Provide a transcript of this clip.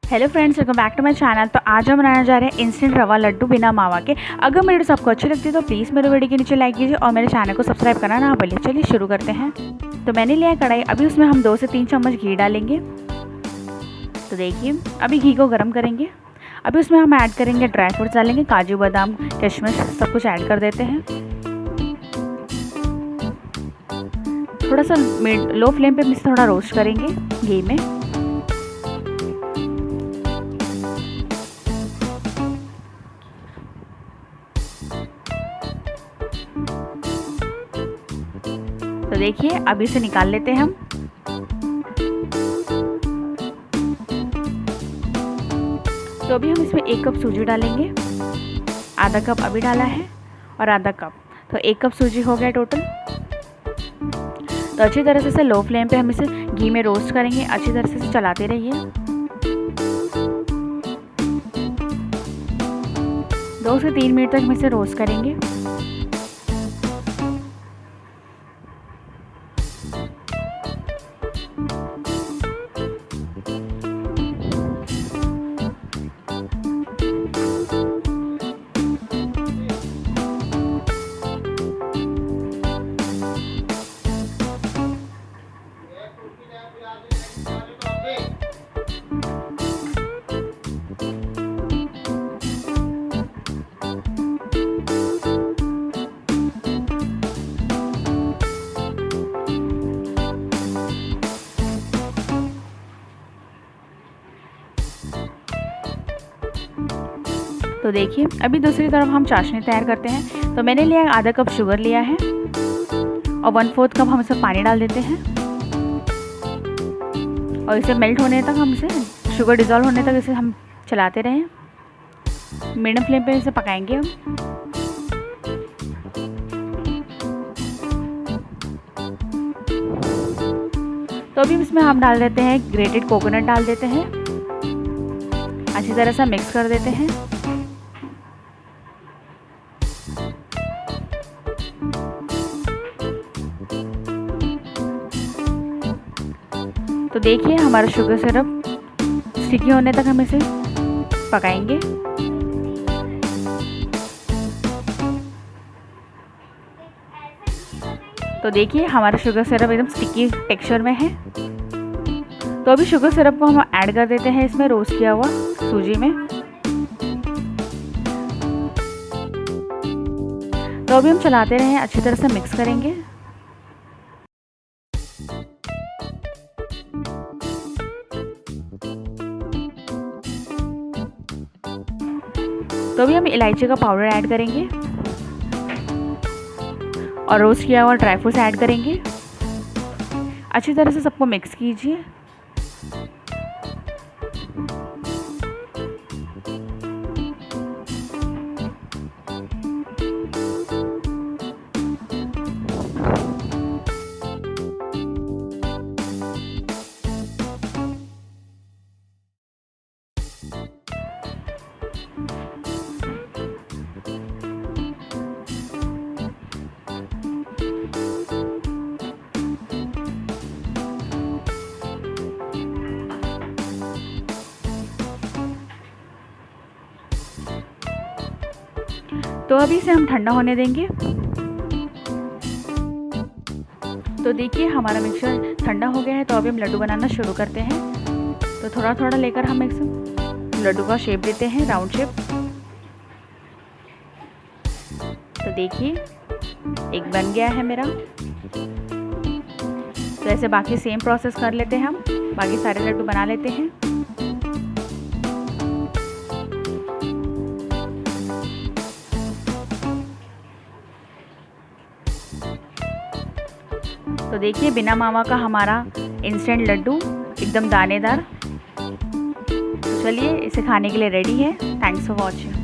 Hello friends, welcome back to my channel. तो आज हम बनाने जा रहे हैं इंस्टेंट रवा लड्डू बिना मावा के। अगर मेरी वीडियो आपको अच्छी लगती है तो प्लीज़ मेरे वीडियो के नीचे लाइक कीजिए और मेरे चैनल को सब्सक्राइब करना ना भूलिए। चलिए शुरू करते हैं। तो मैंने लिया है कढ़ाई, अभी उसमें हम 2 से 3 चम्मच घी डालेंगे। तो देखिए अभी घी को गर्म करेंगे। अभी उसमें हम ऐड करेंगे ड्राई फ्रूट्स, डालेंगे काजू बादाम किशमिश सब कुछ ऐड कर देते हैं। थोड़ा सा लो फ्लेम पे इसे थोड़ा रोस्ट करेंगे घी में। तो देखिए अभी इसे निकाल लेते हैं हम। तो अभी हम इसमें 1 कप सूजी डालेंगे। आधा कप अभी डाला है और आधा कप, तो 1 कप सूजी हो गया टोटल। तो अच्छी तरह से इसे लो फ्लेम पे हम इसे घी में रोस्ट करेंगे। अच्छी तरह से इसे चलाते रहिए। 2 से 3 मिनट तक हम इसे रोस्ट करेंगे। तो देखिए अभी दूसरी तरफ हम चाशनी तैयार करते हैं। तो मैंने लिया है आधा कप शुगर लिया है और 1/4 कप हम इसमें पानी डाल देते हैं और इसे मेल्ट होने तक हम इसे शुगर डिज़ोल्व होने तक इसे हम चलाते रहें। मीडियम फ्लेम पे इसे पकाएंगे हम। तो अभी इसमें हम डाल देते हैं ग्रेटेड कोकोनट डाल देते हैं। अच्छी तरह से मिक्स कर देते हैं। तो देखिए हमारा शुगर सिरप स्टिकी होने तक हम इसे पकाएंगे। तो देखिए हमारा शुगर सिरप एकदम स्टिकी टेक्सचर में है। तो अभी शुगर सिरप को हम ऐड कर देते हैं इसमें रोस्ट किया हुआ सूजी में। तो अभी हम चलाते रहें, अच्छी तरह से मिक्स करेंगे। तो अभी हम इलायची का पाउडर ऐड करेंगे और रोस्ट किया हुआ ड्राई फ्रूट्स ऐड करेंगे। अच्छी तरह से सबको मिक्स कीजिए। तो अभी इसे हम ठंडा होने देंगे। तो देखिए हमारा मिक्सचर ठंडा हो गया है। तो अभी हम लड्डू बनाना शुरू करते हैं। तो थोड़ा थोड़ा लेकर हम एक लड्डू का शेप देते हैं, राउंड शेप। तो देखिए एक बन गया है मेरा। तो ऐसे बाकी सेम प्रोसेस कर लेते हैं हम, बाकी सारे लड्डू बना लेते हैं। तो देखिए बिना मावा का हमारा इंस्टेंट लड्डू एकदम दानेदार। तो चलिए इसे खाने के लिए रेडी है। Thanks for watching.